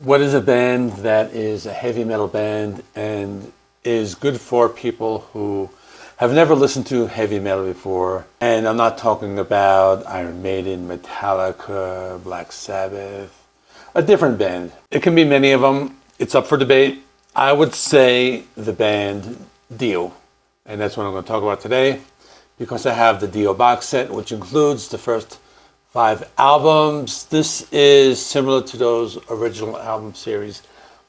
What is a band that is a heavy metal band and is good for people who have never listened to heavy metal before? And I'm not talking about Iron Maiden, Metallica, Black Sabbath, a different band. It can be many of them. It's up for debate. I would say the band Dio. And that's what I'm going to talk about today, because I have the Dio box set, which includes the first 5 albums. This is similar to those original album series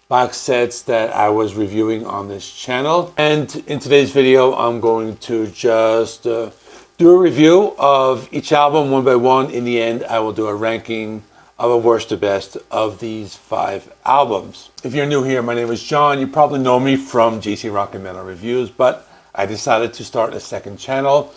box sets that I was reviewing on this channel. And in today's video, I'm going to just do a review of each album one by one. In the end, I will do a ranking of a worst to best of these 5 albums. If you're new here, my name is John. You probably know me from JC Rock and Metal Reviews, but I decided to start a second channel.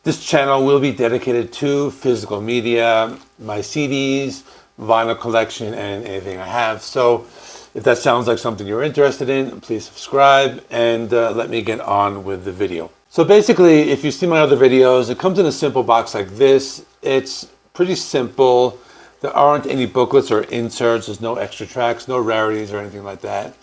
This channel will be dedicated to physical media, my CDs, vinyl collection, and anything I have. So if that sounds like something you're interested in, please subscribe and let me get on with the video. So basically, if you see my other videos, it comes in a simple box like this. It's pretty simple. There aren't any booklets or inserts. There's no extra tracks, no rarities or anything like that.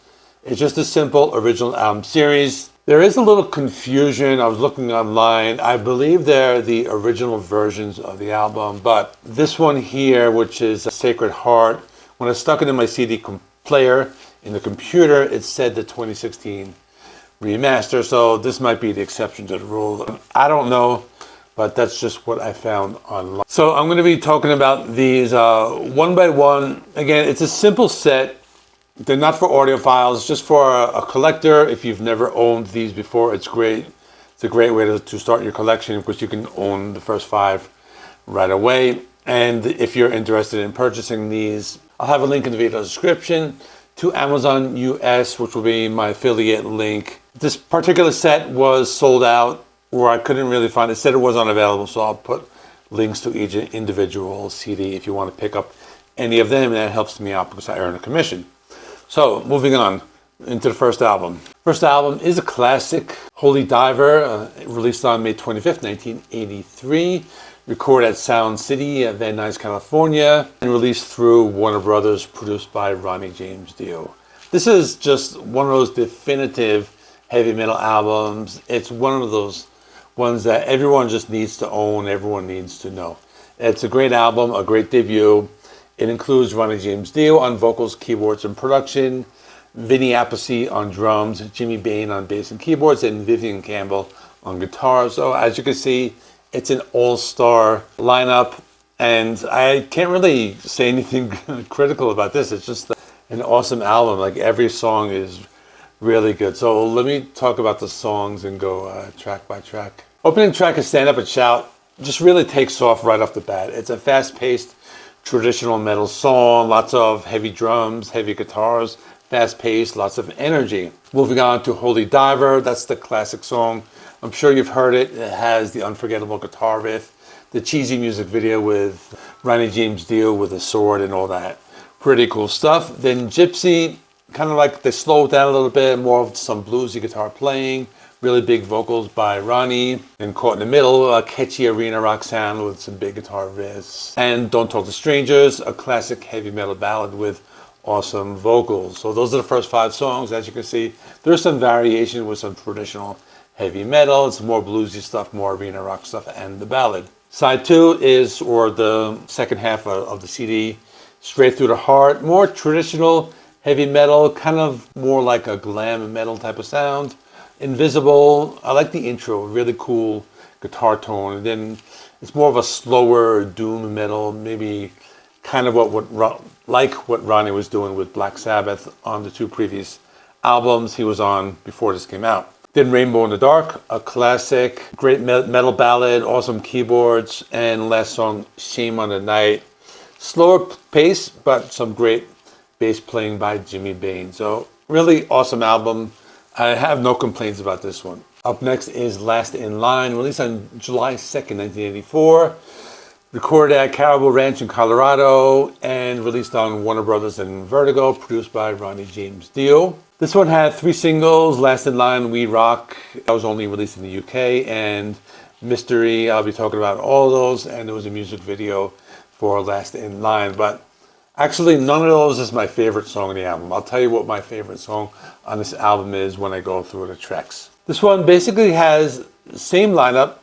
It's just a simple original album series. There is a little confusion. I was looking online. I believe they're the original versions of the album, but this one here, which is Sacred Heart, when I stuck it in my CD player in the computer, it said the 2016 remaster, so this might be the exception to the rule. I don't know, but that's just what I found online. So I'm going to be talking about these one by one. Again, it's a simple set. They're not for audiophiles, just for a collector. If you've never owned these before, it's great. It's a great way to start your collection, because you can own the first 5 right away. And if you're interested in purchasing these, I'll have a link in the video description to Amazon US, which will be my affiliate link. This particular set was sold out, or I couldn't really find it. It said it was unavailable, so I'll put links to each individual CD if you want to pick up any of them, and that helps me out because I earn a commission. So, moving on into the first album. First album is a classic, Holy Diver, released on May 25th, 1983. Recorded at Sound City, Van Nuys, California, and released through Warner Brothers, produced by Ronnie James Dio. This is just one of those definitive heavy metal albums. It's one of those ones that everyone just needs to own, everyone needs to know. It's a great album, a great debut. It includes Ronnie James Dio on vocals, keyboards, and production, Vinny Appice on drums, Jimmy Bain on bass and keyboards, and Vivian Campbell on guitar. So as you can see, it's an all-star lineup, and I can't really say anything critical about this. It's just an awesome album. Like, every song is really good. So let me talk about the songs and go track by track. Opening track is Stand Up and Shout. Just really takes off right off the bat. It's a fast-paced traditional metal song, lots of heavy drums, heavy guitars, fast-paced, lots of energy. Moving on to Holy Diver, that's the classic song. I'm sure you've heard it. It has the unforgettable guitar riff, the cheesy music video with Ronnie James Dio with a sword and all that. Pretty cool stuff. Then Gypsy, kind of like they slowed down a little bit, more of some bluesy guitar playing, really big vocals by Ronnie. And Caught in the Middle, a catchy arena rock sound with some big guitar riffs. And Don't Talk to Strangers, a classic heavy metal ballad with awesome vocals. So those are the first 5 songs. As you can see, there's some variation with some traditional heavy metal. It's more bluesy stuff, more arena rock stuff, and the ballad. Side 2 is, or the second half of the CD, Straight Through the Heart, more traditional heavy metal, kind of more like a glam metal type of sound. Invisible, I like the intro, really cool guitar tone. And then it's more of a slower doom metal, maybe kind of what Ronnie was doing with Black Sabbath on the 2 previous albums he was on before this came out. Then Rainbow in the Dark, a classic, great metal ballad, awesome keyboards, and last song, Shame on the Night. Slower pace, but some great bass playing by Jimmy Bain. So really awesome album. I have no complaints about this one. Up next is Last in Line, released on July 2nd, 1984. Recorded at Caribou Ranch in Colorado and released on Warner Brothers and Vertigo, produced by Ronnie James Dio. This one had 3 singles, Last in Line, We Rock. That was only released in the UK, and Mystery. I'll be talking about all those, and there was a music video for Last in Line. But Actually, none of those is my favorite song on the album. I'll tell you what my favorite song on this album is when I go through the tracks. This one basically has the same lineup.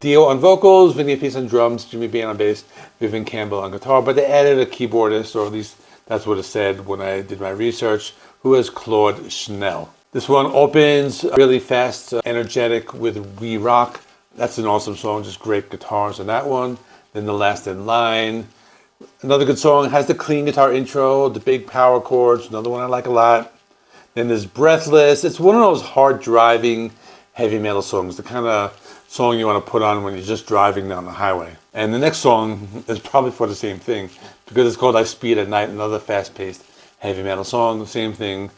Dio on vocals, Vinny Appice on drums, Jimmy Bain on bass, Vivian Campbell on guitar, but they added a keyboardist, or at least that's what it said when I did my research, who is Claude Schnell. This one opens really fast, energetic with We Rock. That's an awesome song, just great guitars on that one. Then The Last in Line. Another good song, has the clean guitar intro, the big power chords, another one I like a lot. Then there's Breathless. It's one of those hard driving heavy metal songs, the kind of song you want to put on when you're just driving down the highway. And the next song is probably for the same thing, because it's called I Speed at Night, another fast-paced heavy metal song, the same thing.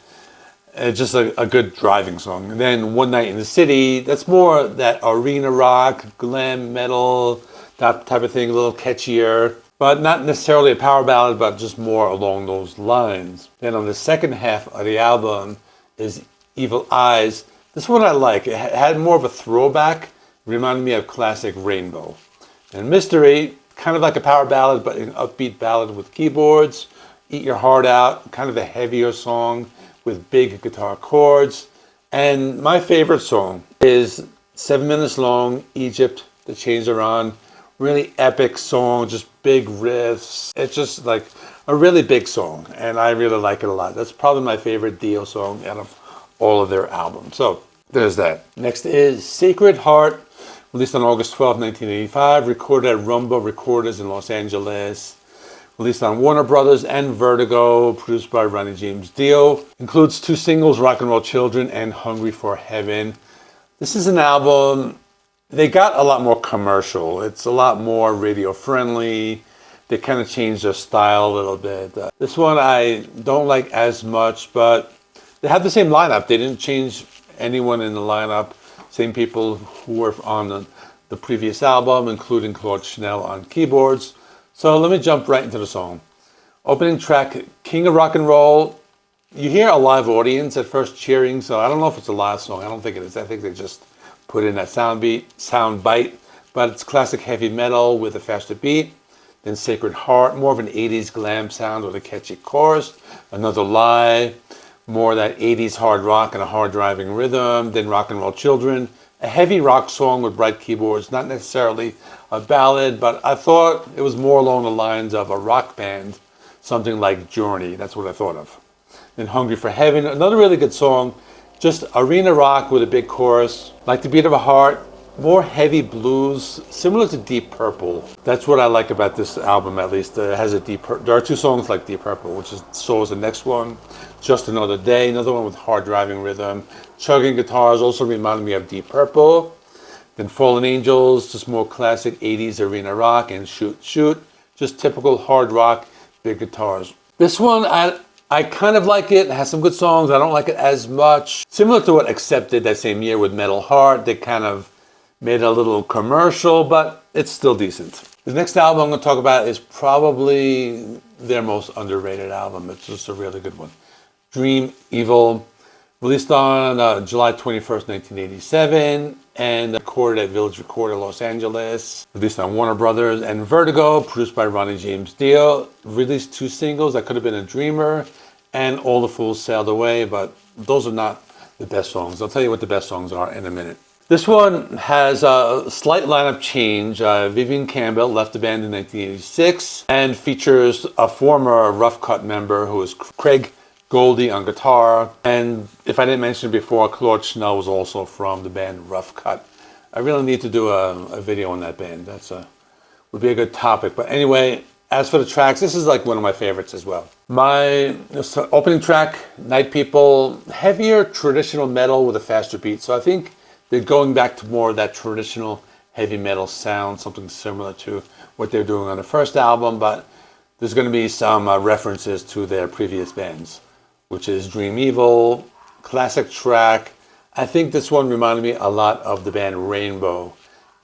It's just a good driving song. And then One Night in the City, that's more that arena rock, glam metal, that type of thing, a little catchier, but not necessarily a power ballad, but just more along those lines. Then on the second half of the album is Evil Eyes. This one I like. It had more of a throwback, reminded me of classic Rainbow. And Mystery, kind of like a power ballad, but an upbeat ballad with keyboards. Eat Your Heart Out, kind of a heavier song with big guitar chords. And my favorite song is 7 minutes long, Egypt, The Chains Are On. Really epic song, just big riffs. It's just like a really big song, and I really like it a lot. That's probably my favorite Dio song out of all of their albums. So there's that. Next is Sacred Heart, released on August 12, 1985, recorded at Rumba Recorders in Los Angeles. Released on Warner Brothers and Vertigo, produced by Ronnie James Dio. Includes 2 singles, Rock and Roll Children and Hungry for Heaven. This is an album, they got a lot more commercial. It's a lot more radio friendly. They kind of changed their style a little bit. This one I don't like as much, but they have the same lineup. They didn't change anyone in the lineup. Same people who were on the previous album, including Claude Schnell on keyboards. So let me jump right into the song. Opening track, King of Rock and Roll. You hear a live audience at first cheering, so I don't know if it's a live song. I don't think it is. I think they just put in that sound bite, but it's classic heavy metal with a faster beat. Then Sacred Heart, more of an 80s glam sound with a catchy chorus. Another Lie, more that 80s hard rock and a hard driving rhythm. Then Rock and Roll Children, a heavy rock song with bright keyboards, not necessarily a ballad, but I thought it was more along the lines of a rock band, something like Journey. That's what I thought of. Then Hungry for Heaven, another really good song, just arena rock with a big chorus, like the beat of a heart, more heavy blues, similar to Deep Purple. That's what I like about this album, at least. It has there are 2 songs like Deep Purple, which is the next one. Just Another Day, another one with hard driving rhythm. Chugging guitars also reminded me of Deep Purple. Then Fallen Angels, just more classic 80s arena rock. And Shoot Shoot, just typical hard rock, big guitars. This one, I kind of like it. It has some good songs. I don't like it as much. Similar to what Accept did that same year with Metal Heart. They kind of made a little commercial, but it's still decent. The next album I'm going to talk about is probably their most underrated album. It's just a really good one. Dream Evil, released on July 21st, 1987, and recorded at Village Recorder, Los Angeles. Released on Warner Brothers and Vertigo, produced by Ronnie James Dio. Released 2 singles, That Could Have Been a Dreamer, and All the Fools Sailed Away, but those are not the best songs. I'll tell you what the best songs are in a minute. This one has a slight lineup change. Vivian Campbell left the band in 1986 and features a former Rough Cut member who is Craig Goldie on guitar. And if I didn't mention it before, Claude Schnell was also from the band Rough Cut. I really need to do a video on that band. Would be a good topic. But anyway, as for the tracks, this is like one of my favorites as well. My opening track, Night People, heavier traditional metal with a faster beat. So I think they're going back to more of that traditional heavy metal sound, something similar to what they're doing on the first album, but there's going to be some references to their previous bands, which is Dream Evil, classic track. I think this one reminded me a lot of the band Rainbow,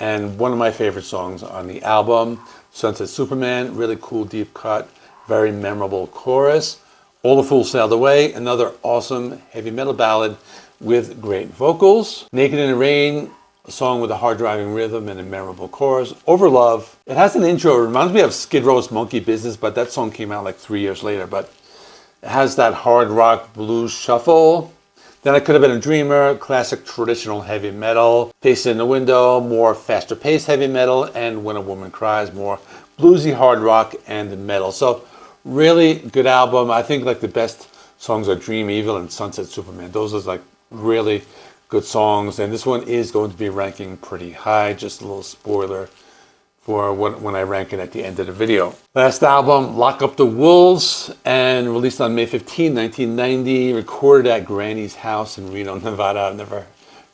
and one of my favorite songs on the album, Sunset Superman, really cool deep cut, very memorable chorus. All the Fools Sailed Away, another awesome heavy metal ballad with great vocals. Naked in the Rain, a song with a hard-driving rhythm and a memorable chorus. Over Love. It has an intro. It reminds me of Skid Row's Monkey Business, but that song came out like 3 years later. But it has that hard rock blues shuffle. Then I Could Have Been a Dreamer, classic traditional heavy metal. Face in the Window, more faster paced heavy metal. And When a Woman Cries, more bluesy hard rock and metal. So really good album. I think like the best songs are Dream Evil and Sunset Superman. Those are like really good songs. And this one is going to be ranking pretty high. Just a little spoiler for when I rank it at the end of the video. Last album, Lock Up the Wolves, and released on May 15, 1990, recorded at Granny's house in Reno, Nevada. I've never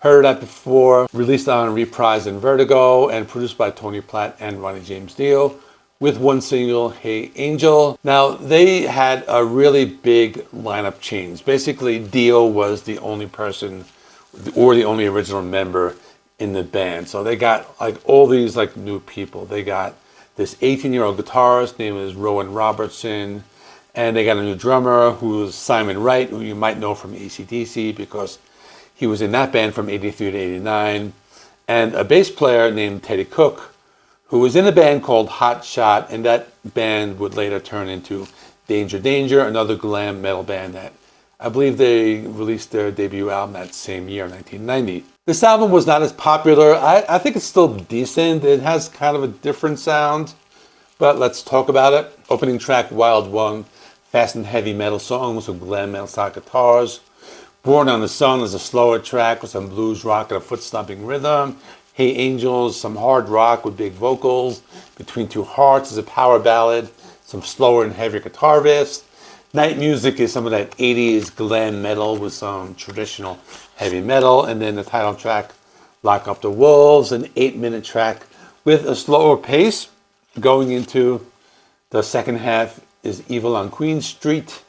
heard of that before. Released on Reprise and Vertigo, and produced by Tony Platt and Ronnie James Dio, with one single, Hey Angel. Now, they had a really big lineup change. Basically, Dio was the only person, or the only original member in the band. So they got like all these like new people. They got this 18-year-old guitarist named is Rowan Robertson, and they got a new drummer who's Simon Wright, who you might know from AC/DC because he was in that band from 83 to 89, and a bass player named Teddy Cook, who was in a band called Hot Shot, and that band would later turn into Danger Danger, another glam metal band that I believe they released their debut album that same year, 1990. This album was not as popular. I think it's still decent. It has kind of a different sound, but let's talk about it. Opening track, Wild One, fast and heavy metal song with some glam metal style guitars. Born on the Sun is a slower track with some blues rock and a foot-stomping rhythm. Hey Angels, some hard rock with big vocals. Between Two Hearts is a power ballad, some slower and heavier guitar riffs. Night Music is some of that 80s glam metal with some traditional heavy metal. And then the title track, Lock Up the Wolves, an 8-minute track with a slower pace. Going into the second half is Evil on Queen Street,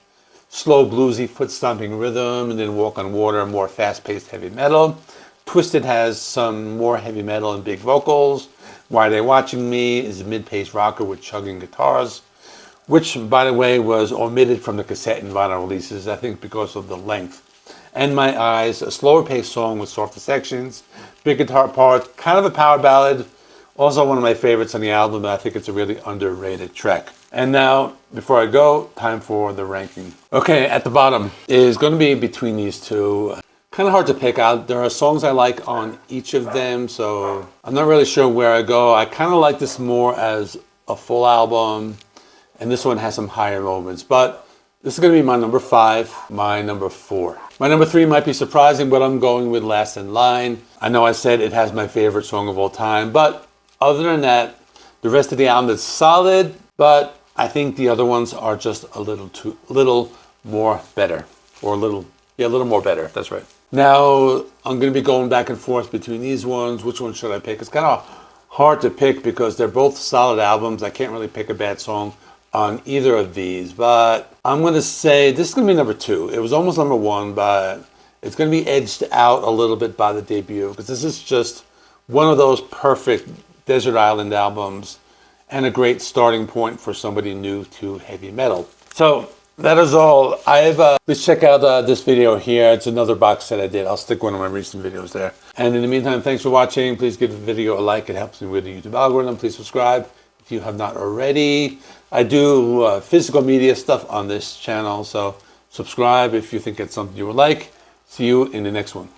slow bluesy foot-stomping rhythm, and then Walk on Water, more fast-paced heavy metal. Twisted has some more heavy metal and big vocals. Why Are They Watching Me is a mid-paced rocker with chugging guitars, which, by the way, was omitted from the cassette and vinyl releases, I think because of the length. And My Eyes, a slower paced song with softer sections, big guitar parts, kind of a power ballad. Also one of my favorites on the album, but I think it's a really underrated track. And now, before I go, time for the ranking. Okay, at the bottom is going to be between these two. Kind of hard to pick out. There are songs I like on each of them, so I'm not really sure where I go. I kind of like this more as a full album, and this one has some higher moments. But this is going to be my number 5, my number 4. My number 3 might be surprising, but I'm going with Last in Line. I know I said it has my favorite song of all time, but other than that, the rest of the album is solid, but I think the other ones are just a little more better. Or a little more better, that's right. Now, I'm going to be going back and forth between these ones. Which one should I pick? It's kind of hard to pick because they're both solid albums. I can't really pick a bad song on either of these, but I'm going to say this is going to be number 2. It was almost number 1, but it's going to be edged out a little bit by the debut because this is just one of those perfect desert island albums and a great starting point for somebody new to heavy metal. So that is all. Please check out this video here. It's another box set I did. I'll stick one of my recent videos there. And in the meantime, thanks for watching. Please give the video a like. It helps me with the YouTube algorithm. Please subscribe if you have not already. I do physical media stuff on this channel, so subscribe if you think it's something you would like. See you in the next one.